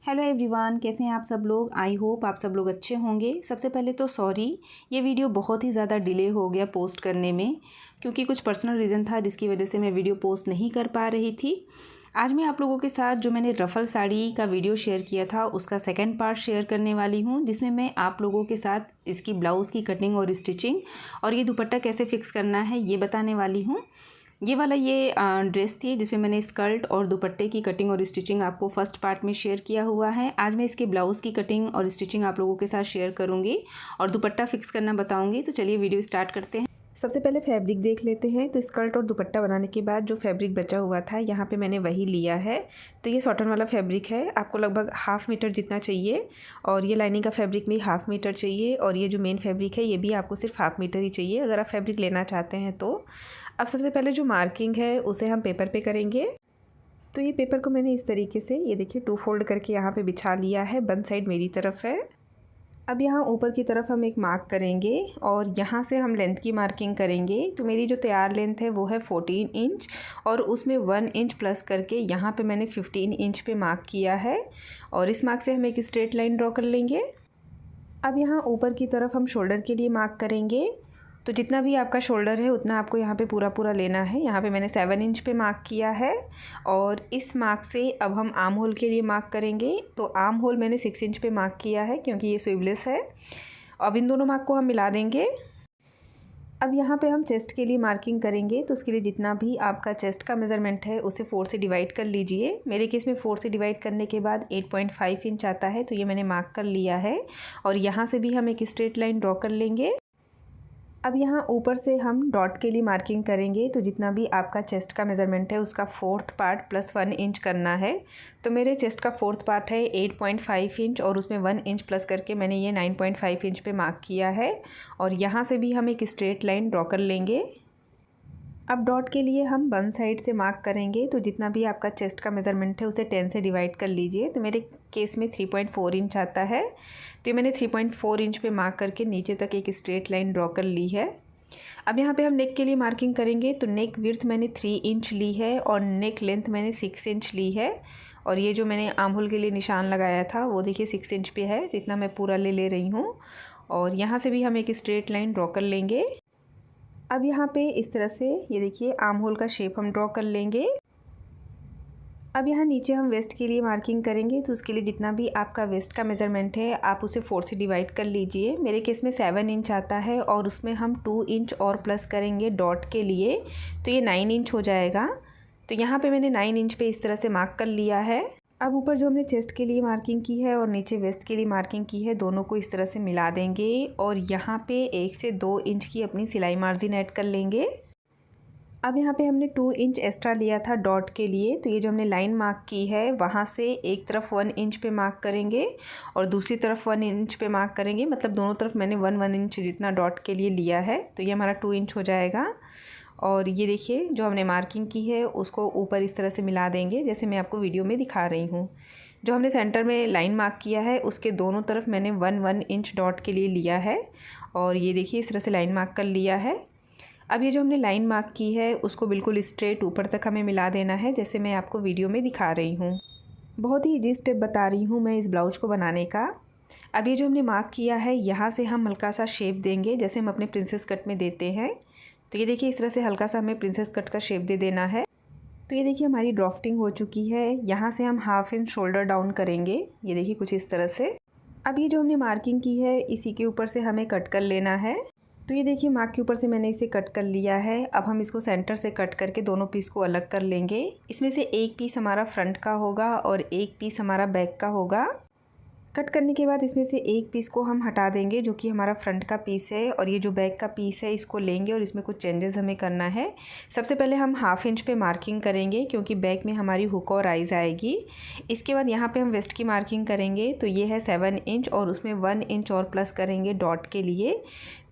Hello everyone, कैसे हैं आप सब लोग। आई होप आप सब लोग अच्छे होंगे। सबसे पहले तो सॉरी, ये वीडियो बहुत ही ज़्यादा डिले हो गया पोस्ट करने में, क्योंकि कुछ पर्सनल रीज़न था जिसकी वजह से मैं वीडियो पोस्ट नहीं कर पा रही थी। आज मैं आप लोगों के साथ जो मैंने रफ़ल साड़ी का वीडियो शेयर किया था उसका सेकंड पार्ट शेयर करने वाली हूँ, जिसमें मैं आप लोगों के साथ इसकी ब्लाउज़ की कटिंग और स्टिचिंग और ये दुपट्टा कैसे फ़िक्स करना है ये बताने वाली हूँ। ये वाला ये ड्रेस थी जिसमें मैंने स्कर्ट और दुपट्टे की कटिंग और स्टिचिंग आपको फर्स्ट पार्ट में शेयर किया हुआ है। आज मैं इसके ब्लाउज़ की कटिंग और स्टिचिंग आप लोगों के साथ शेयर करूँगी और दुपट्टा फिक्स करना बताऊँगी। तो चलिए वीडियो स्टार्ट करते हैं। सबसे पहले फैब्रिक देख लेते हैं। तो स्कर्ट और दुपट्टा बनाने के बाद जो फैब्रिक बचा हुआ था यहाँ पे मैंने वही लिया है। तो ये कॉटन वाला फैब्रिक है, आपको लगभग हाफ़ मीटर जितना चाहिए और ये लाइनिंग का फैब्रिक भी हाफ़ मीटर चाहिए और ये जो मेन फैब्रिक है ये भी आपको सिर्फ हाफ़ मीटर ही चाहिए अगर आप फैब्रिक लेना चाहते हैं तो। अब सबसे पहले जो मार्किंग है उसे हम पेपर पे करेंगे। तो ये पेपर को मैंने इस तरीके से ये देखिए 2 फोल्ड करके यहाँ पे बिछा लिया है। बंद साइड मेरी तरफ है। अब यहाँ ऊपर की तरफ हम एक मार्क करेंगे और यहाँ से हम लेंथ की मार्किंग करेंगे। तो मेरी जो तैयार लेंथ है वो है 14 इंच और उसमें 1 इंच प्लस करके यहाँ पे मैंने 15 इंच पे मार्क किया है और इस मार्क से हम एक स्ट्रेट लाइन ड्रॉ कर लेंगे। अब यहाँ ऊपर की तरफ हम शोल्डर के लिए मार्क करेंगे। तो जितना भी आपका शोल्डर है उतना आपको यहाँ पे पूरा लेना है। यहाँ पे मैंने 7 इंच पे मार्क किया है और इस मार्क से अब हम आर्म होल के लिए मार्क करेंगे। तो आर्म होल मैंने 6 इंच पे मार्क किया है क्योंकि ये स्लीवलेस है। अब इन दोनों मार्क को हम मिला देंगे। अब यहाँ पे हम चेस्ट के लिए मार्किंग करेंगे। तो उसके लिए जितना भी आपका चेस्ट का मेज़रमेंट है उसे 4 से डिवाइड कर लीजिए। मेरे केस में 4 से डिवाइड करने के बाद 8.5 इंच आता है। तो ये मैंने मार्क कर लिया है और यहाँ से भी हम एक स्ट्रेट लाइन ड्रॉ कर लेंगे। अब यहाँ ऊपर से हम डॉट के लिए मार्किंग करेंगे। तो जितना भी आपका चेस्ट का मेज़रमेंट है उसका 4th पार्ट प्लस 1 इंच करना है। तो मेरे चेस्ट का 4th पार्ट है 8.5 इंच और उसमें 1 इंच प्लस करके मैंने ये 9.5 इंच पे मार्क किया है और यहाँ से भी हम एक स्ट्रेट लाइन ड्रॉ कर लेंगे। अब डॉट के लिए हम वन साइड से मार्क करेंगे। तो जितना भी आपका चेस्ट का मेज़रमेंट है उसे 10 से डिवाइड कर लीजिए। तो मेरे केस में 3.4 इंच आता है। तो ये मैंने 3.4 इंच पे मार्क करके नीचे तक एक स्ट्रेट लाइन ड्रॉ कर ली है। अब यहाँ पे हम नेक के लिए मार्किंग करेंगे। तो नेक विड्थ मैंने 3 इंच ली है और नेक लेंथ मैंने 6 इंच ली है और ये जो मैंने आर्म होल के लिए निशान लगाया था वो देखिए 6 इंच पे है। तो इतना मैं पूरा ले रही हूँ और यहाँ से भी हम एक स्ट्रेट लाइन ड्रॉ कर लेंगे। अब यहाँ पे इस तरह से ये देखिए आर्म होल का शेप हम ड्रॉ कर लेंगे। अब यहाँ नीचे हम वेस्ट के लिए मार्किंग करेंगे। तो उसके लिए जितना भी आपका वेस्ट का मेज़रमेंट है आप उसे 4 से डिवाइड कर लीजिए। मेरे केस में 7 इंच आता है और उसमें हम 2 इंच और प्लस करेंगे डॉट के लिए। तो ये 9 इंच हो जाएगा। तो यहाँ पे मैंने 9 इंच पे इस तरह से मार्क कर लिया है। अब ऊपर जो हमने चेस्ट के लिए मार्किंग की है और नीचे वेस्ट के लिए मार्किंग की है दोनों को इस तरह से मिला देंगे और यहाँ पे 1 से 2 इंच की अपनी सिलाई मार्जिन ऐड कर लेंगे। अब यहाँ पे हमने 2 इंच एक्स्ट्रा लिया था डॉट के लिए। तो ये जो हमने लाइन मार्क की है वहाँ से एक तरफ 1 इंच पे मार्क करेंगे और दूसरी तरफ 1 इंच पे मार्क करेंगे। मतलब दोनों तरफ मैंने 1 इंच जितना डॉट के लिए लिया है। तो ये हमारा 2 इंच हो जाएगा और ये देखिए जो हमने मार्किंग की है उसको ऊपर इस तरह से मिला देंगे जैसे मैं आपको वीडियो में दिखा रही हूँ। जो हमने सेंटर में लाइन मार्क किया है उसके दोनों तरफ मैंने 1 इंच डॉट के लिए लिया है और ये देखिए इस तरह से लाइन मार्क कर लिया है। अब ये जो हमने लाइन मार्क की है उसको बिल्कुल स्ट्रेट ऊपर तक हमें मिला देना है जैसे मैं आपको वीडियो में दिखा रही हूँ। बहुत ही ईजी स्टेप बता रही हूँ मैं इस ब्लाउज को बनाने का। अब ये जो हमने मार्क किया है यहाँ से हम हल्का सा शेप देंगे जैसे हम अपने प्रिंसेस कट में देते हैं। तो ये देखिए इस तरह से हल्का सा हमें प्रिंसेस कट का शेप दे देना है। तो ये देखिए हमारी ड्राफ्टिंग हो चुकी है। यहाँ से हम हाफ इंच शोल्डर डाउन करेंगे। ये देखिए कुछ इस तरह से। अब ये जो हमने मार्किंग की है इसी के ऊपर से हमें कट कर लेना है। तो ये देखिए मार्क के ऊपर से मैंने इसे कट कर लिया है। अब हम इसको सेंटर से कट करके दोनों पीस को अलग कर लेंगे। इसमें से एक पीस हमारा फ्रंट का होगा और एक पीस हमारा बैक का होगा। कट करने के बाद इसमें से एक पीस को हम हटा देंगे जो कि हमारा फ्रंट का पीस है और ये जो बैक का पीस है इसको लेंगे और इसमें कुछ चेंजेस हमें करना है। सबसे पहले हम हाफ इंच पे मार्किंग करेंगे क्योंकि बैक में हमारी हुक और आइज़ आएगी। इसके बाद यहाँ पे हम वेस्ट की मार्किंग करेंगे। तो ये है 7 इंच और उसमें 1 इंच और प्लस करेंगे डॉट के लिए।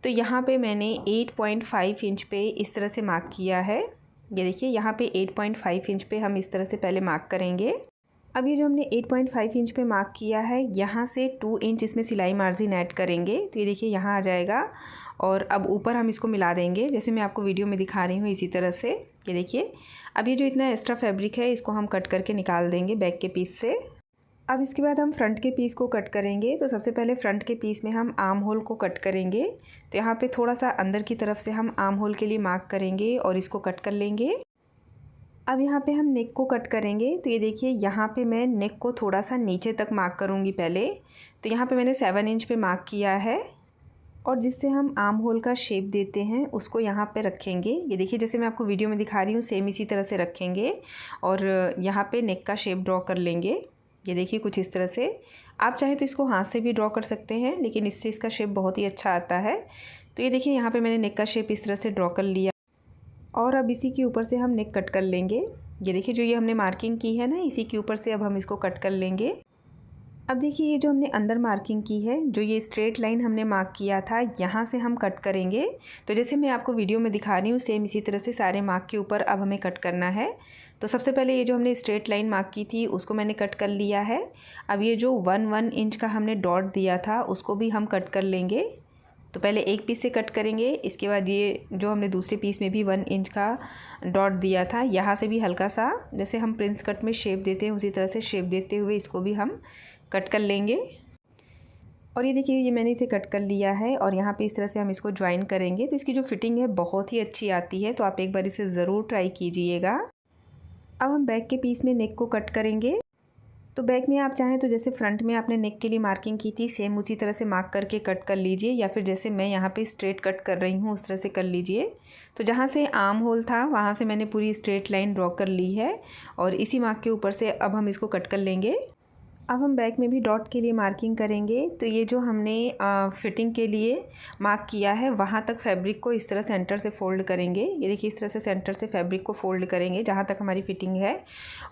तो यहाँ पे मैंने 8.5 इंच पे इस तरह से मार्क किया है। ये देखिए यहाँ पे 8.5 इंच पे हम इस तरह से पहले मार्क करेंगे। अब ये जो हमने 8.5 इंच पे मार्क किया है यहाँ से 2 इंच इसमें सिलाई मार्जिन ऐड करेंगे। तो ये देखिए यहाँ आ जाएगा और अब ऊपर हम इसको मिला देंगे जैसे मैं आपको वीडियो में दिखा रही हूँ इसी तरह से। ये देखिए अब ये जो इतना एक्स्ट्रा फैब्रिक है इसको हम कट करके निकाल देंगे बैक के पीस से। अब इसके बाद हम फ्रंट के पीस को कट करेंगे। तो सबसे पहले फ्रंट के पीस में हम आर्म होल को कट करेंगे। तो यहाँ पे थोड़ा सा अंदर की तरफ से हम आर्म होल के लिए मार्क करेंगे और इसको कट कर लेंगे। अब यहाँ पे हम नेक को कट करेंगे। तो ये देखिए यहाँ पे मैं नेक को थोड़ा सा नीचे तक मार्क करूँगी पहले। तो यहाँ पे मैंने 7 इंच पे मार्क किया है और जिससे हम आर्म होल का शेप देते हैं उसको यहाँ पे रखेंगे। ये देखिए जैसे मैं आपको वीडियो में दिखा रही हूँ सेम इसी तरह से रखेंगे और यहाँ पे नेक का शेप ड्रॉ कर लेंगे। ये देखिए कुछ इस तरह से। आप चाहे तो इसको हाथ से भी ड्रॉ कर सकते हैं, लेकिन इससे इसका शेप बहुत ही अच्छा आता है। तो ये देखिए यहाँ पे मैंने नेक का शेप इस तरह से ड्रॉ कर लिया और अब इसी के ऊपर से हम नेक कट कर लेंगे। ये देखिए जो ये हमने मार्किंग की है ना, इसी के ऊपर से अब हम इसको कट कर लेंगे। अब देखिए ये जो हमने अंदर मार्किंग की है, जो ये स्ट्रेट लाइन हमने मार्क किया था, यहाँ से हम कट करेंगे। तो जैसे मैं आपको वीडियो में दिखा रही हूँ सेम इसी तरह से सारे मार्क के ऊपर अब हमें कट करना है। तो सबसे पहले ये जो हमने स्ट्रेट लाइन मार्क की थी उसको मैंने कट कर लिया है। अब ये जो 1 इंच का हमने डॉट दिया था उसको भी हम कट कर लेंगे। तो पहले एक पीस से कट करेंगे, इसके बाद ये जो हमने दूसरे पीस में भी 1 इंच का डॉट दिया था, यहाँ से भी हल्का सा जैसे हम प्रिंस कट में शेप देते हैं उसी तरह से शेप देते हुए इसको भी हम कट कर लेंगे। और ये देखिए ये मैंने इसे कट कर लिया है और यहाँ पे इस तरह से हम इसको ज्वाइन करेंगे। तो इसकी जो फिटिंग है बहुत ही अच्छी आती है, तो आप एक बार इसे ज़रूर ट्राई कीजिएगा। अब हम बैक के पीस में नेक को कट करेंगे। तो बैक में आप चाहें तो जैसे फ्रंट में आपने नेक के लिए मार्किंग की थी सेम उसी तरह से मार्क करके कट कर लीजिए, या फिर जैसे मैं यहाँ पे स्ट्रेट कट कर रही हूँ उस तरह से कर लीजिए। तो जहाँ से आर्म होल था वहाँ से मैंने पूरी स्ट्रेट लाइन ड्रॉ कर ली है और इसी मार्क के ऊपर से अब हम इसको कट कर लेंगे। अब हम बैक में भी डॉट के लिए मार्किंग करेंगे। तो ये जो हमने फिटिंग के लिए मार्क किया है वहाँ तक फैब्रिक को इस तरह सेंटर से फ़ोल्ड करेंगे। ये देखिए इस तरह से सेंटर से फैब्रिक को फ़ोल्ड करेंगे जहाँ तक हमारी फिटिंग है।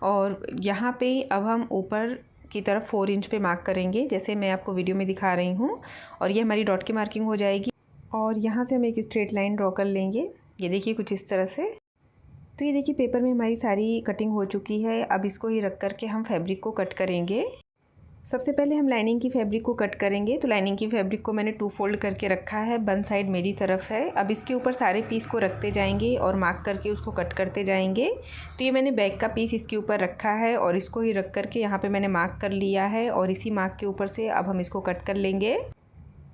और यहाँ पे अब हम ऊपर की तरफ 4 इंच पे मार्क करेंगे जैसे मैं आपको वीडियो में दिखा रही हूँ, और ये हमारी डॉट की मार्किंग हो जाएगी। और यहाँ से हम एक स्ट्रेट लाइन ड्रॉ कर लेंगे। ये देखिए कुछ इस तरह से। तो ये देखिए पेपर में हमारी सारी कटिंग हो चुकी है। अब इसको ही रख कर के हम फैब्रिक को कट करेंगे। सबसे पहले हम लाइनिंग की फैब्रिक को कट करेंगे। तो लाइनिंग की फैब्रिक को मैंने 2 फोल्ड करके रखा है, वन साइड मेरी तरफ है। अब इसके ऊपर सारे पीस को रखते जाएंगे और मार्क करके उसको कट करते जाएंगे। तो ये मैंने बैक का पीस इसके ऊपर रखा है और इसको ही रख करके यहाँ पे मैंने मार्क कर लिया है और इसी मार्क के ऊपर से अब हम इसको कट कर लेंगे।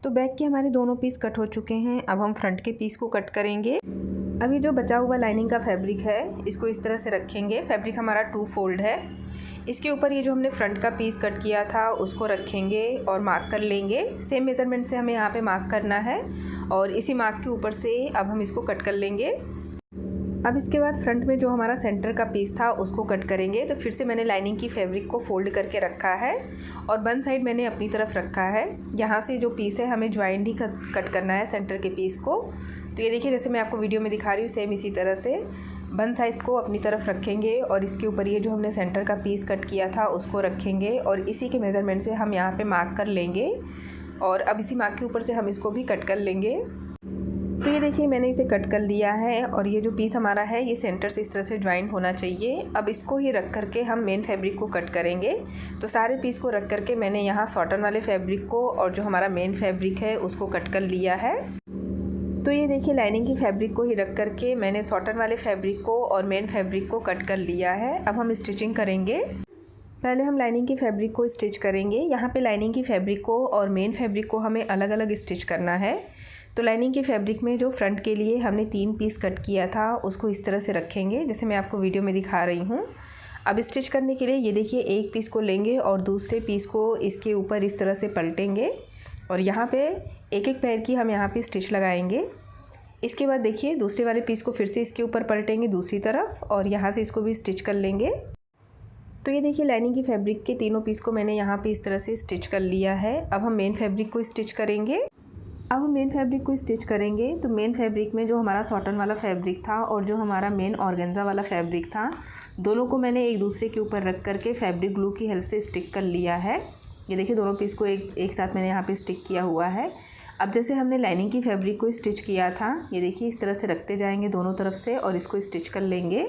तो बैक के हमारे दोनों पीस कट हो चुके हैं। अब हम फ्रंट के पीस को कट करेंगे। अब ये जो बचा हुआ लाइनिंग का फैब्रिक है इसको इस तरह से रखेंगे। फैब्रिक हमारा 2 फोल्ड है। इसके ऊपर ये जो हमने फ्रंट का पीस कट किया था उसको रखेंगे और मार्क कर लेंगे। सेम मेज़रमेंट से हमें यहाँ पे मार्क करना है और इसी मार्क के ऊपर से अब हम इसको कट कर लेंगे। अब इसके बाद फ्रंट में जो हमारा सेंटर का पीस था उसको कट करेंगे। तो फिर से मैंने लाइनिंग की फैब्रिक को फोल्ड करके रखा है और वन साइड मैंने अपनी तरफ रखा है। यहाँ से जो पीस है हमें ज्वाइंट ही कट करना है सेंटर के पीस को। तो ये देखिए जैसे मैं आपको वीडियो में दिखा रही हूँ सेम इसी तरह से वन साइड को अपनी तरफ रखेंगे और इसके ऊपर ये जो हमने सेंटर का पीस कट किया था उसको रखेंगे और इसी के मेज़रमेंट से हम यहाँ पे मार्क कर लेंगे और अब इसी मार्क के ऊपर से हम इसको भी कट कर लेंगे। तो ये देखिए मैंने इसे कट कर लिया है और ये जो पीस हमारा है ये सेंटर से इस तरह से ज्वाइंट होना चाहिए। अब इसको ही रख करके हम मेन फैब्रिक को कट करेंगे। तो सारे पीस को रख करके मैंने यहाँ सॉटन वाले फैब्रिक को और जो हमारा मेन फैब्रिक है उसको कट कर लिया है। तो ये देखिए लाइनिंग की फैब्रिक को ही रख करके मैंने सॉटन वाले फैब्रिक को और मेन फैब्रिक को कट कर लिया है। अब हम स्टिचिंग करेंगे। पहले हम लाइनिंग की फैब्रिक को स्टिच करेंगे। यहाँ पे लाइनिंग की फैब्रिक को और मेन फैब्रिक को हमें अलग अलग स्टिच करना है। तो लाइनिंग की फैब्रिक में जो फ्रंट के लिए हमने 3 पीस कट किया था उसको इस तरह से रखेंगे जैसे मैं आपको वीडियो में दिखा रही हूँ। अब स्टिच करने के लिए ये देखिए एक पीस को लेंगे और दूसरे पीस को इसके ऊपर इस तरह से पलटेंगे और यहाँ पे एक एक पैर की हम यहाँ पे स्टिच लगाएंगे। इसके बाद देखिए दूसरे वाले पीस को फिर से इसके ऊपर पलटेंगे दूसरी तरफ और यहाँ से इसको भी स्टिच कर लेंगे। तो ये देखिए लाइनिंग की फैब्रिक के तीनों पीस को मैंने यहाँ पे इस तरह से स्टिच कर लिया है। अब हम मेन फैब्रिक को स्टिच करेंगे। अब हम मेन फैब्रिक को स्टिच करेंगे। तो मेन फैब्रिक में जो हमारा सॉटन वाला फैब्रिक था और जो हमारा मेन ऑर्गेन्जा वाला फैब्रिक था, दोनों को मैंने एक दूसरे के ऊपर रख करके फैब्रिक ग्लू की हेल्प से स्टिक कर लिया है। ये देखिए दोनों पीस को एक साथ मैंने यहाँ पे स्टिक किया हुआ है। अब जैसे हमने लाइनिंग की फैब्रिक को स्टिच किया था, ये देखिए इस तरह से रखते जाएंगे दोनों तरफ से और इसको स्टिच कर लेंगे।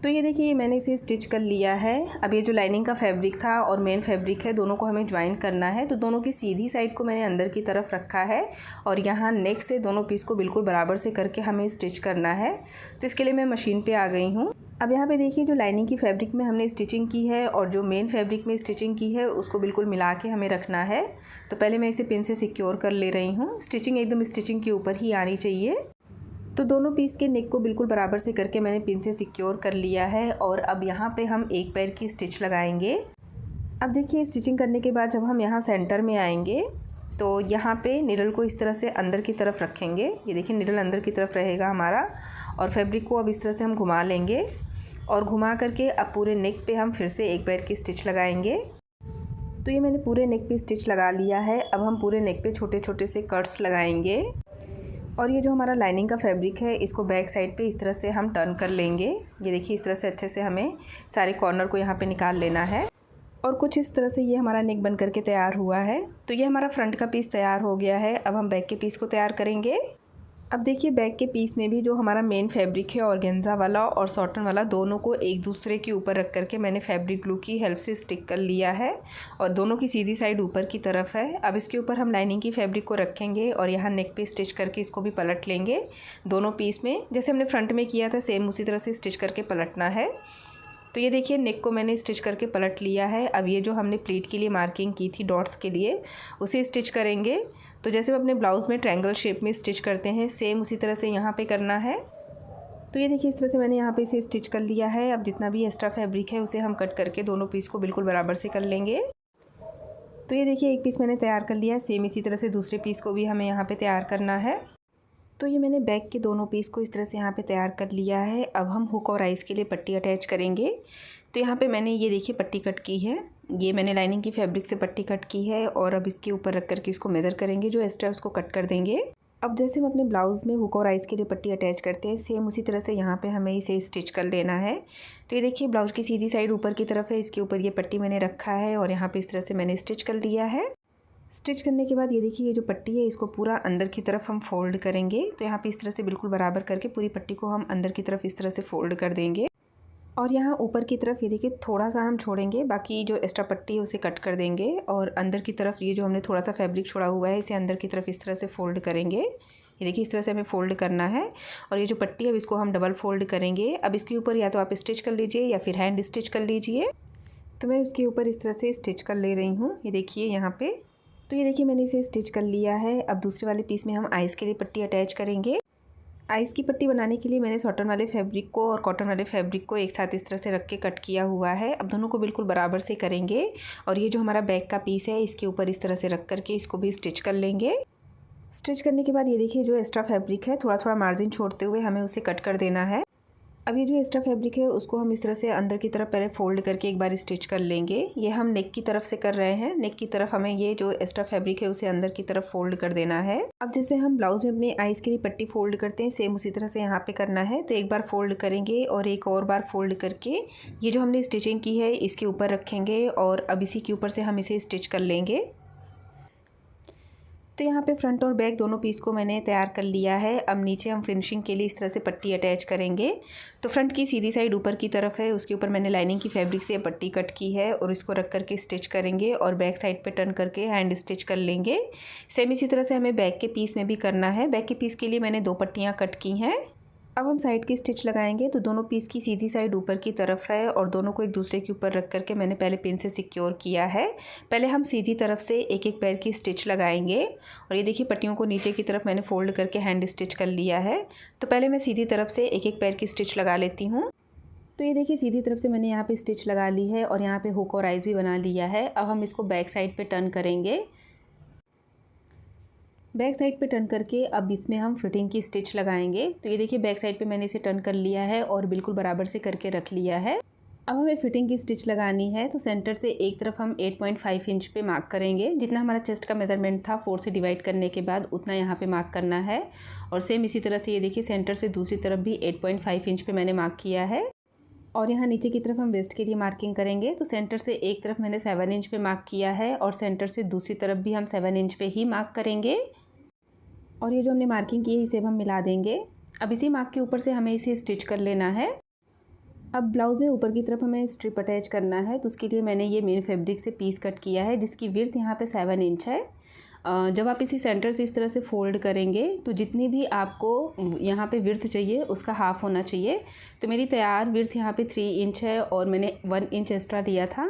तो ये देखिए मैंने इसे स्टिच कर लिया है। अब ये जो लाइनिंग का फैब्रिक था और मेन फैब्रिक है दोनों को हमें ज्वाइन करना है। तो दोनों की सीधी साइड को मैंने अंदर की तरफ रखा है और यहाँ नेक से दोनों पीस को बिल्कुल बराबर से करके हमें स्टिच करना है। तो इसके लिए मैं मशीन पे आ गई हूँ। अब यहाँ पे देखिए जो लाइनिंग की फैब्रिक में हमने स्टिचिंग की है और जो मेन फैब्रिक में स्टिचिंग की है उसको बिल्कुल मिला के हमें रखना है। तो पहले मैं इसे पिन से सिक्योर कर ले रही हूँ। स्टिचिंग एकदम स्टिचिंग के ऊपर ही आनी चाहिए। तो दोनों पीस के नेक को बिल्कुल बराबर से करके मैंने पिन से सिक्योर कर लिया है और अब यहाँ पे हम एक पैर की स्टिच लगाएंगे। अब देखिए स्टिचिंग करने के बाद जब हम यहाँ सेंटर में आएंगे तो यहाँ पे निडल को इस तरह से अंदर की तरफ रखेंगे। ये देखिए निडल अंदर की तरफ रहेगा हमारा और फैब्रिक को अब इस तरह से हम घुमा लेंगे और घुमा करके अब पूरे नेक पे हम फिर से एक पैर की स्टिच लगाएंगे। तो ये मैंने पूरे नेक पे स्टिच लगा लिया है। अब हम पूरे नेक पे छोटे छोटे से कट्स लगाएंगे और ये जो हमारा लाइनिंग का फैब्रिक है इसको बैक साइड पे इस तरह से हम टर्न कर लेंगे। ये देखिए इस तरह से अच्छे से हमें सारे कॉर्नर को यहाँ पे निकाल लेना है और कुछ इस तरह से ये हमारा नेक बन करके तैयार हुआ है। तो ये हमारा फ्रंट का पीस तैयार हो गया है। अब हम बैक के पीस को तैयार करेंगे। अब देखिए बैक के पीस में भी जो हमारा मेन फैब्रिक है ऑर्गेन्जा वाला और सॉटन वाला दोनों को एक दूसरे के ऊपर रख करके मैंने फैब्रिक ग्लू की हेल्प से स्टिक कर लिया है और दोनों की सीधी साइड ऊपर की तरफ है। अब इसके ऊपर हम लाइनिंग की फैब्रिक को रखेंगे और यहाँ नेक पे स्टिच करके इसको भी पलट लेंगे दोनों पीस में। जैसे हमने फ्रंट में किया था सेम उसी तरह से स्टिच करके पलटना है। तो ये देखिए नेक को मैंने स्टिच करके पलट लिया है। अब ये जो हमने प्लीट के लिए मार्किंग की थी डॉट्स के लिए उसे स्टिच करेंगे। तो जैसे हम अपने ब्लाउज़ में ट्रायंगल शेप में स्टिच करते हैं सेम उसी तरह से यहाँ पे करना है। तो ये देखिए इस तरह से मैंने यहाँ पे इसे स्टिच कर लिया है। अब जितना भी एक्स्ट्रा फैब्रिक है उसे हम कट करके दोनों पीस को बिल्कुल बराबर से कर लेंगे। तो ये देखिए एक पीस मैंने तैयार कर लिया है। सेम इसी तरह से दूसरे पीस को भी हमें यहाँ पर तैयार करना है। तो ये मैंने बैक के दोनों पीस को इस तरह से यहाँ पे तैयार कर लिया है। अब हम हुक और आइस के लिए पट्टी अटैच करेंगे। तो यहाँ पे मैंने ये देखिए पट्टी कट की है। ये मैंने लाइनिंग की फैब्रिक से पट्टी कट की है और अब इसके ऊपर रख करके इसको मेज़र करेंगे। जो एक्स्ट्रा उसको कट कर देंगे। अब जैसे हम अपने ब्लाउज़ में हुक और आइस के लिए पट्टी अटैच करते हैं सेम उसी तरह से यहाँ पे हमें इसे स्टिच कर लेना है। तो ये देखिए ब्लाउज़ की सीधी साइड ऊपर की तरफ है। इसके ऊपर ये पट्टी मैंने रखा है और यहाँ पर इस तरह से मैंने स्टिच कर लिया है। स्टिच करने के बाद ये देखिए ये जो पट्टी है इसको पूरा अंदर की तरफ हम फोल्ड करेंगे। तो यहाँ पे इस तरह से बिल्कुल बराबर करके पूरी पट्टी को हम अंदर की तरफ इस तरह से फोल्ड कर देंगे और यहाँ ऊपर की तरफ ये देखिए थोड़ा सा हम छोड़ेंगे, बाकी जो एक्स्ट्रा पट्टी है उसे कट कर देंगे और अंदर की तरफ ये जो हमने थोड़ा सा फैब्रिक छोड़ा हुआ है इसे अंदर की तरफ इस तरह से फोल्ड करेंगे। ये देखिए इस तरह से हमें फोल्ड करना है और ये जो पट्टी है इसको हम डबल फोल्ड करेंगे। अब इसके ऊपर या तो आप स्टिच कर लीजिए या फिर हैंड स्टिच कर लीजिए। तो मैं उसके ऊपर इस तरह से स्टिच कर ले रही हूँ। ये देखिए यहाँ पे। तो ये देखिए मैंने इसे स्टिच कर लिया है। अब दूसरे वाले पीस में हम आइस के लिए पट्टी अटैच करेंगे। आइस की पट्टी बनाने के लिए मैंने कॉटन वाले फैब्रिक को और कॉटन वाले फैब्रिक को एक साथ इस तरह से रख के कट किया हुआ है। अब दोनों को बिल्कुल बराबर से करेंगे और ये जो हमारा बैक का पीस है इसके ऊपर इस तरह से रख करके इसको भी स्टिच कर लेंगे। स्टिच करने के बाद ये देखिए जो एक्स्ट्रा फैब्रिक है थोड़ा थोड़ा मार्जिन छोड़ते हुए हमें उसे कट कर देना है। अब ये जो एक्स्ट्रा फैब्रिक है उसको हम इस तरह से अंदर की तरफ पहले फोल्ड करके एक बार स्टिच कर लेंगे। ये हम नेक की तरफ से कर रहे हैं। नेक की तरफ हमें ये जो एक्स्ट्रा फैब्रिक है उसे अंदर की तरफ फोल्ड कर देना है। अब जैसे हम ब्लाउज में अपने आइस के लिए पट्टी फोल्ड करते हैं सेम उसी तरह से यहाँ पे करना है। तो एक बार फोल्ड करेंगे और एक और बार फोल्ड करके ये जो हमने स्टिचिंग की है इसके ऊपर रखेंगे और अब इसी के ऊपर से हम इसे स्टिच कर लेंगे। तो यहाँ पे फ्रंट और बैक दोनों पीस को मैंने तैयार कर लिया है। अब नीचे हम फिनिशिंग के लिए इस तरह से पट्टी अटैच करेंगे। तो फ्रंट की सीधी साइड ऊपर की तरफ है, उसके ऊपर मैंने लाइनिंग की फैब्रिक से पट्टी कट की है और इसको रख करके स्टिच करेंगे और बैक साइड पे टर्न करके हैंड स्टिच कर लेंगे। सेम इसी तरह से हमें बैक के पीस में भी करना है। बैक के पीस के लिए मैंने 2 पट्टियाँ कट की हैं। अब हम साइड की स्टिच लगाएंगे। तो दोनों पीस की सीधी साइड ऊपर की तरफ है और दोनों को एक दूसरे के ऊपर रख करके मैंने पहले पिन से सिक्योर किया है। पहले हम सीधी तरफ से एक एक पैर की स्टिच लगाएंगे और ये देखिए पट्टियों को नीचे की तरफ मैंने फोल्ड करके हैंड स्टिच कर लिया है। तो पहले मैं सीधी तरफ से एक एक पैर की स्टिच लगा लेती हूँ। तो ये देखिए सीधी तरफ से मैंने यहाँ पे स्टिच लगा ली है और यहाँ पे हुक और आइस भी बना लिया है। अब हम इसको बैक साइड पे टर्न करेंगे। बैक साइड पे टर्न करके अब इसमें हम फिटिंग की स्टिच लगाएंगे। तो ये देखिए बैक साइड पे मैंने इसे टर्न कर लिया है और बिल्कुल बराबर से करके रख लिया है। अब हमें फिटिंग की स्टिच लगानी है। तो सेंटर से एक तरफ हम 8.5 इंच पे मार्क करेंगे। जितना हमारा चेस्ट का मेजरमेंट था 4 से डिवाइड करने के बाद उतना यहाँ पे मार्क करना है। और सेम इसी तरह से ये देखिए सेंटर से दूसरी तरफ भी 8.5 इंच पे मैंने मार्क किया है। और यहाँ नीचे की तरफ हम वेस्ट के लिए मार्किंग करेंगे। तो सेंटर से एक तरफ मैंने 7 इंच पे मार्क किया है और सेंटर से दूसरी तरफ भी हम 7 इंच पे ही मार्क करेंगे। और ये जो हमने मार्किंग की है इसे हम मिला देंगे। अब इसी मार्क के ऊपर से हमें इसे स्टिच कर लेना है। अब ब्लाउज़ में ऊपर की तरफ हमें स्ट्रिप अटैच करना है। तो उसके लिए मैंने ये मेन फैब्रिक से पीस कट किया है जिसकी विड्थ यहाँ पे 7 इंच है। जब आप इसी सेंटर से इस तरह से फ़ोल्ड करेंगे तो जितनी भी आपको यहाँ पे विड्थ चाहिए उसका हाफ़ होना चाहिए। तो मेरी तैयार विड्थ यहाँ पे 3 इंच है और मैंने 1 इंच एक्स्ट्रा लिया था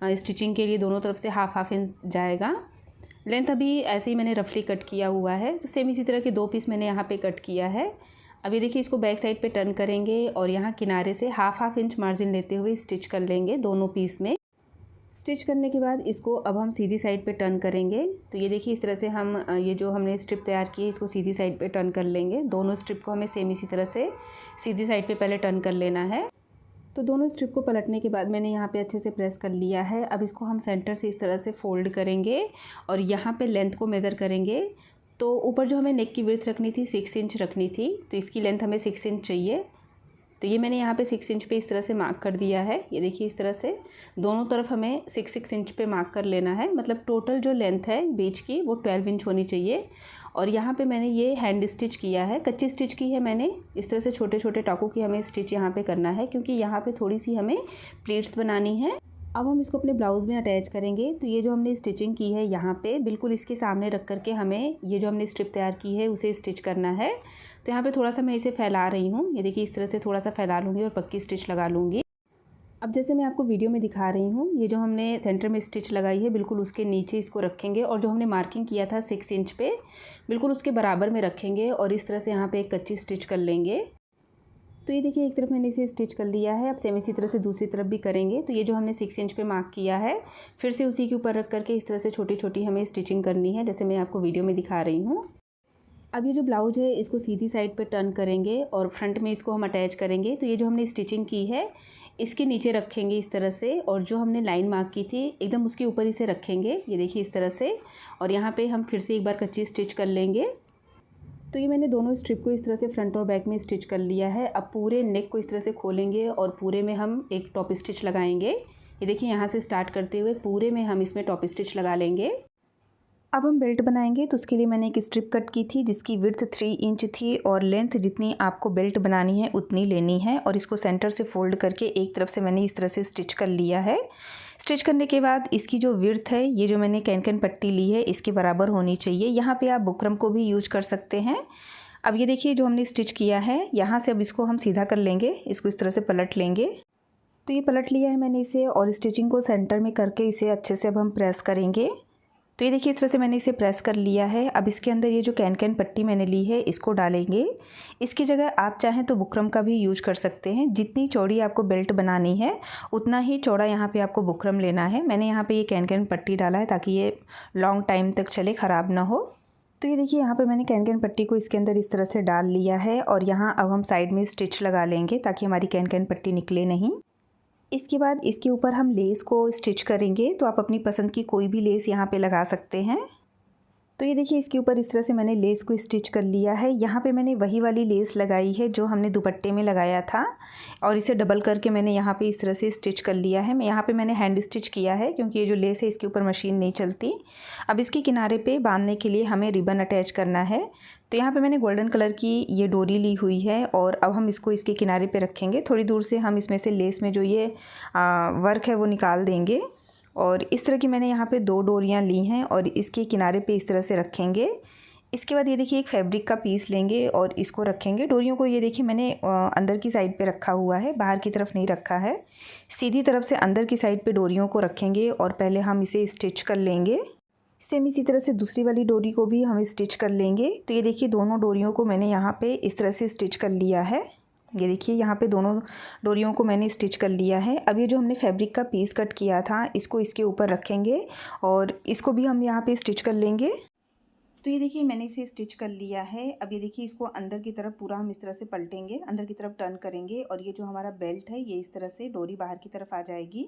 स्टिचिंग के लिए, दोनों तरफ से हाफ़ इंच जाएगा। लेंथ अभी ऐसे ही मैंने रफली कट किया हुआ है। तो सेम इसी तरह के 2 पीस मैंने यहाँ पे कट किया है। अब ये देखिए इसको बैक साइड पे टर्न करेंगे और यहाँ किनारे से हाफ़ इंच मार्जिन लेते हुए स्टिच कर लेंगे दोनों पीस में। स्टिच करने के बाद इसको अब हम सीधी साइड पे टर्न करेंगे। तो ये देखिए इस तरह से हम ये जो हमने स्ट्रिप तैयार की है इसको सीधी साइड पे टर्न कर लेंगे। दोनों स्ट्रिप को हमें सेम इसी तरह से सीधी साइड पे पहले टर्न कर लेना है। तो दोनों स्ट्रिप को पलटने के बाद मैंने यहाँ पे अच्छे से प्रेस कर लिया है। अब इसको हम सेंटर से इस तरह से फ़ोल्ड करेंगे और यहाँ पे लेंथ को मेज़र करेंगे। तो ऊपर जो हमें नेक की विड्थ रखनी थी 6 इंच रखनी थी, तो इसकी लेंथ हमें 6 इंच चाहिए। तो ये मैंने यहाँ पे 6 इंच पे इस तरह से मार्क कर दिया है। ये देखिए इस तरह से दोनों तरफ हमें 6 इंच पे मार्क कर लेना है। मतलब टोटल जो लेंथ है बीच की वो 12 इंच होनी चाहिए। और यहाँ पे मैंने ये हैंड स्टिच किया है, कच्ची स्टिच की है मैंने। इस तरह से छोटे छोटे टाकों की हमें स्टिच यहाँ पे करना है क्योंकि यहाँ पे थोड़ी सी हमें प्लीट्स बनानी है। अब हम इसको अपने ब्लाउज़ में अटैच करेंगे। तो ये जो हमने स्टिचिंग की है यहाँ पे बिल्कुल इसके सामने रख करके हमें ये जो हमने स्ट्रिप तैयार की है उसे स्टिच करना है। तो यहाँ पे थोड़ा सा मैं इसे फैला रही हूँ। ये देखिए इस तरह से थोड़ा सा फैला लूँगी और पक्की स्टिच लगा लूँगी। अब जैसे मैं आपको वीडियो में दिखा रही हूँ, ये जो हमने सेंटर में स्टिच लगाई है बिल्कुल उसके नीचे इसको रखेंगे और जो हमने मार्किंग किया था 6 इंच पे बिल्कुल उसके बराबर में रखेंगे और इस तरह से यहाँ पे एक कच्ची स्टिच कर लेंगे। तो ये देखिए एक तरफ मैंने इसे स्टिच कर लिया है। अब सेम इसी तरह से दूसरी तरफ भी करेंगे। तो ये जो हमने 6 इंच पे मार्क किया है फिर से उसी के ऊपर रख करके इस तरह से छोटी छोटी हमें स्टिचिंग करनी है, जैसे मैं आपको वीडियो में दिखा रही हूँ। अब ये जो ब्लाउज है इसको सीधी साइड पे टर्न करेंगे और फ्रंट में इसको हम अटैच करेंगे। तो ये जो हमने स्टिचिंग की है इसके नीचे रखेंगे इस तरह से और जो हमने लाइन मार्क की थी एकदम उसके ऊपर इसे रखेंगे। ये देखिए इस तरह से और यहाँ पे हम फिर से एक बार कच्ची स्टिच कर लेंगे। तो ये मैंने दोनों स्ट्रिप को इस तरह से फ्रंट और बैक में स्टिच कर लिया है। अब पूरे नेक को इस तरह से खोलेंगे और पूरे में हम एक टॉप स्टिच लगाएंगे। ये देखिए यहाँ से स्टार्ट करते हुए पूरे में हम इसमें टॉप स्टिच लगा लेंगे। अब हम बेल्ट बनाएंगे तो उसके लिए मैंने एक स्ट्रिप कट की थी जिसकी विड्थ 3 इंच थी और लेंथ जितनी आपको बेल्ट बनानी है उतनी लेनी है। और इसको सेंटर से फ़ोल्ड करके एक तरफ से मैंने इस तरह से स्टिच कर लिया है। स्टिच करने के बाद इसकी जो विड्थ है ये जो मैंने कैन पट्टी ली है इसके बराबर होनी चाहिए। यहाँ पे आप बुकरम को भी यूज कर सकते हैं। अब ये देखिए जो हमने स्टिच किया है यहाँ से अब इसको हम सीधा कर लेंगे, इसको इस तरह से पलट लेंगे। तो ये पलट लिया है मैंने इसे और स्टिचिंग को सेंटर में करके इसे अच्छे से अब हम प्रेस करेंगे। तो ये देखिए इस तरह से मैंने इसे प्रेस कर लिया है। अब इसके अंदर ये जो कैन पट्टी मैंने ली है इसको डालेंगे। इसकी जगह आप चाहें तो बुकरम का भी यूज कर सकते हैं। जितनी चौड़ी आपको बेल्ट बनानी है उतना ही चौड़ा यहाँ पे आपको बुकरम लेना है। मैंने यहाँ पे ये कैन पट्टी डाला है ताकि ये लॉन्ग टाइम तक चले, ख़राब ना हो। तो ये देखिए यहाँ पे मैंने कैन पट्टी को इसके अंदर इस तरह से डाल लिया है और यहाँ अब हम साइड में स्टिच लगा लेंगे ताकि हमारी कैन पट्टी निकले नहीं। इसके बाद इसके ऊपर हम लेस को स्टिच करेंगे। तो आप अपनी पसंद की कोई भी लेस यहाँ पे लगा सकते हैं। तो ये देखिए इसके ऊपर इस तरह से मैंने लेस को स्टिच कर लिया है। यहाँ पे मैंने वही वाली लेस लगाई है जो हमने दुपट्टे में लगाया था और इसे डबल करके मैंने यहाँ पे इस तरह से स्टिच कर लिया है। यहाँ पे मैंने हैंड स्टिच किया है क्योंकि ये जो लेस है इसके ऊपर मशीन नहीं चलती। अब इसके किनारे पे बांधने के लिए हमें रिबन अटैच करना है। तो यहाँ पे मैंने गोल्डन कलर की ये डोरी ली हुई है और अब हम इसको इसके किनारे पे रखेंगे। थोड़ी दूर से हम इसमें से लेस में जो ये वर्क है वो निकाल देंगे और इस तरह की मैंने यहाँ पे 2 डोरियाँ ली हैं और इसके किनारे पे इस तरह से रखेंगे। इसके बाद ये देखिए एक फैब्रिक का पीस लेंगे और इसको रखेंगे। डोरियों को ये देखिए मैंने अंदर की साइड पे रखा हुआ है, बाहर की तरफ नहीं रखा है। सीधी तरफ से अंदर की साइड पे डोरियों को रखेंगे और पहले हम इसे स्टिच कर लेंगे। सेम इसी तरह से दूसरी वाली डोरी को भी हम स्टिच कर लेंगे। तो ये देखिए दोनों डोरियों को मैंने यहाँ पे इस तरह से स्टिच कर लिया है। ये देखिए यहाँ पे दोनों डोरियों को मैंने स्टिच कर लिया है। अब ये जो हमने फैब्रिक का पीस कट किया था इसको इसके ऊपर रखेंगे और इसको भी हम यहाँ पे स्टिच कर लेंगे। तो ये देखिए मैंने इसे स्टिच कर लिया है। अब ये देखिए इसको अंदर की तरफ पूरा हम इस तरह से पलटेंगे, अंदर की तरफ टर्न करेंगे और ये जो हमारा बेल्ट है ये इस तरह से डोरी बाहर की तरफ आ जाएगी।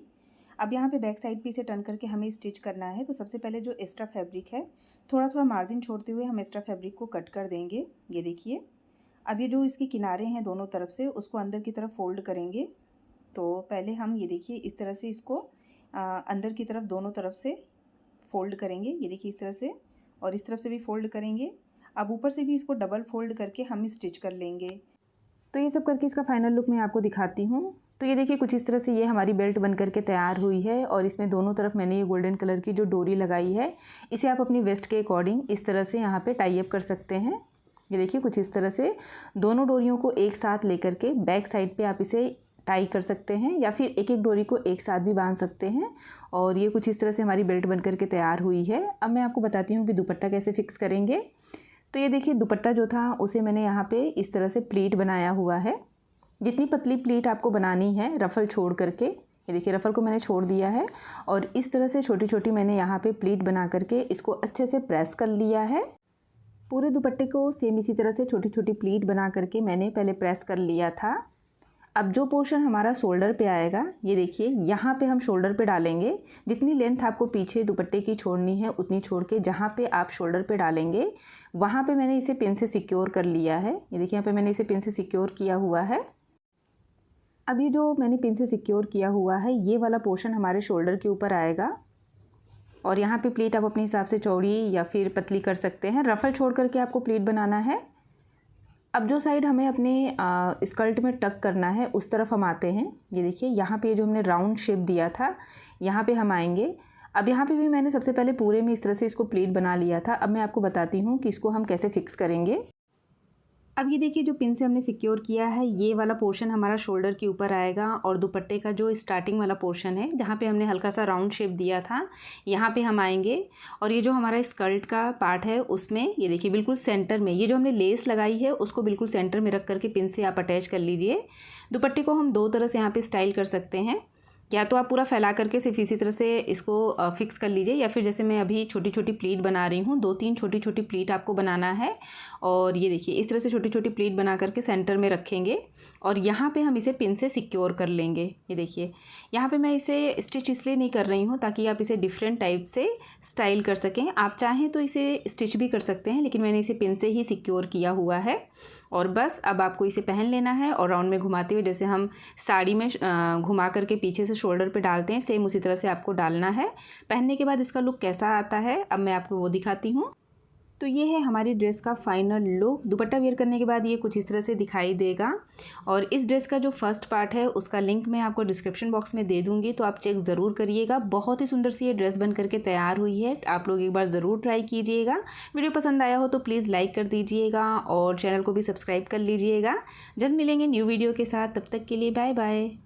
अब यहाँ पे बैक साइड पे इसे टर्न करके हमें स्टिच करना है। तो सबसे पहले जो एक्स्ट्रा फैब्रिक है थोड़ा थोड़ा मार्जिन छोड़ते हुए हम एक्स्ट्रा फैब्रिक को कट कर देंगे। ये देखिए अब ये जो इसके किनारे हैं दोनों तरफ से उसको अंदर की तरफ फोल्ड करेंगे। तो पहले हम ये देखिए इस तरह से इसको अंदर की तरफ दोनों तरफ से फोल्ड करेंगे। ये देखिए इस तरह से और इस तरफ से भी फोल्ड करेंगे। अब ऊपर से भी इसको डबल फोल्ड करके हम स्टिच कर लेंगे। तो ये सब करके इसका फाइनल लुक मैं आपको दिखाती हूँ। तो ये देखिए कुछ इस तरह से ये हमारी बेल्ट बन करके तैयार हुई है और इसमें दोनों तरफ मैंने ये गोल्डन कलर की जो डोरी लगाई है, इसे आप अपनी वेस्ट के अकॉर्डिंग इस तरह से यहाँ पे टाई अप कर सकते हैं। ये देखिए कुछ इस तरह से दोनों डोरियों को एक साथ लेकर के बैक साइड पे आप इसे टाई कर सकते हैं या फिर एक एक डोरी को एक साथ भी बांध सकते हैं। और ये कुछ इस तरह से हमारी बेल्ट बन करके तैयार हुई है। अब मैं आपको बताती हूँ कि दुपट्टा कैसे फिक्स करेंगे। तो ये देखिए दुपट्टा जो था उसे मैंने यहाँ पे इस तरह से प्लीट बनाया हुआ है। जितनी पतली प्लीट आपको बनानी है रफ़ल छोड़ करके, ये देखिए रफ़ल को मैंने छोड़ दिया है और इस तरह से छोटी छोटी मैंने यहाँ पे प्लीट बना करके इसको अच्छे से प्रेस कर लिया है। पूरे दुपट्टे को सेम इसी तरह से छोटी छोटी प्लीट बना करके मैंने पहले प्रेस कर लिया था। अब जो पोर्शन हमारा शोल्डर पे आएगा, ये देखिए यहाँ पे हम शोल्डर पे डालेंगे। जितनी लेंथ आपको पीछे दुपट्टे की छोड़नी है उतनी छोड़ के जहाँ पे आप शोल्डर पे डालेंगे वहाँ पे मैंने इसे पिन से सिक्योर कर लिया है। ये देखिए यहाँ पे मैंने इसे पिन से सिक्योर किया हुआ है। अब ये जो मैंने पिन से सिक्योर किया हुआ है ये वाला पोर्शन हमारे शोल्डर के ऊपर आएगा और यहाँ पे प्लीट आप अपने हिसाब से चौड़ी या फिर पतली कर सकते हैं। रफ़ल छोड़ करके आपको प्लीट बनाना है। अब जो साइड हमें अपने स्कर्ट में टक करना है उस तरफ हम आते हैं। ये देखिए यहाँ पे जो हमने राउंड शेप दिया था यहाँ पे हम आएंगे। अब यहाँ पे भी मैंने सबसे पहले पूरे में इस तरह से इसको प्लीट बना लिया था। अब मैं आपको बताती हूँ कि इसको हम कैसे फिक्स करेंगे। अब ये देखिए जो पिन से हमने सिक्योर किया है ये वाला पोर्शन हमारा शोल्डर के ऊपर आएगा और दुपट्टे का जो स्टार्टिंग वाला पोर्शन है जहाँ पे हमने हल्का सा राउंड शेप दिया था यहाँ पे हम आएंगे और ये जो हमारा स्कर्ट का पार्ट है उसमें ये देखिए बिल्कुल सेंटर में ये जो हमने लेस लगाई है उसको बिल्कुल सेंटर में रख करके पिन से आप अटैच कर लीजिए। दुपट्टे को हम दो तरह से यहाँ पर स्टाइल कर सकते हैं। या तो आप पूरा फैला करके सिर्फ इसी तरह से इसको फिक्स कर लीजिए या फिर जैसे मैं अभी छोटी छोटी प्लीट बना रही हूँ, 2-3 छोटी छोटी प्लीट आपको बनाना है और ये देखिए इस तरह से छोटी छोटी प्लीट बना करके सेंटर में रखेंगे और यहाँ पे हम इसे पिन से सिक्योर कर लेंगे। ये देखिए यहाँ पे मैं इसे स्टिच इसलिए नहीं कर रही हूँ ताकि आप इसे डिफरेंट टाइप से स्टाइल कर सकें। आप चाहें तो इसे स्टिच भी कर सकते हैं लेकिन मैंने इसे पिन से ही सिक्योर किया हुआ है। और बस अब आपको इसे पहन लेना है और राउंड में घुमाते हुए जैसे हम साड़ी में घुमा करके पीछे से शोल्डर पे डालते हैं सेम उसी तरह से आपको डालना है। पहनने के बाद इसका लुक कैसा आता है अब मैं आपको वो दिखाती हूँ। तो ये है हमारी ड्रेस का फाइनल लुक। दुपट्टा वेयर करने के बाद ये कुछ इस तरह से दिखाई देगा और इस ड्रेस का जो फर्स्ट पार्ट है उसका लिंक मैं आपको डिस्क्रिप्शन बॉक्स में दे दूँगी तो आप चेक ज़रूर करिएगा। बहुत ही सुंदर सी ये ड्रेस बन करके तैयार हुई है। आप लोग एक बार ज़रूर ट्राई कीजिएगा। वीडियो पसंद आया हो तो प्लीज़ लाइक कर दीजिएगा और चैनल को भी सब्सक्राइब कर लीजिएगा। जल्द मिलेंगे न्यू वीडियो के साथ, तब तक के लिए बाय बाय।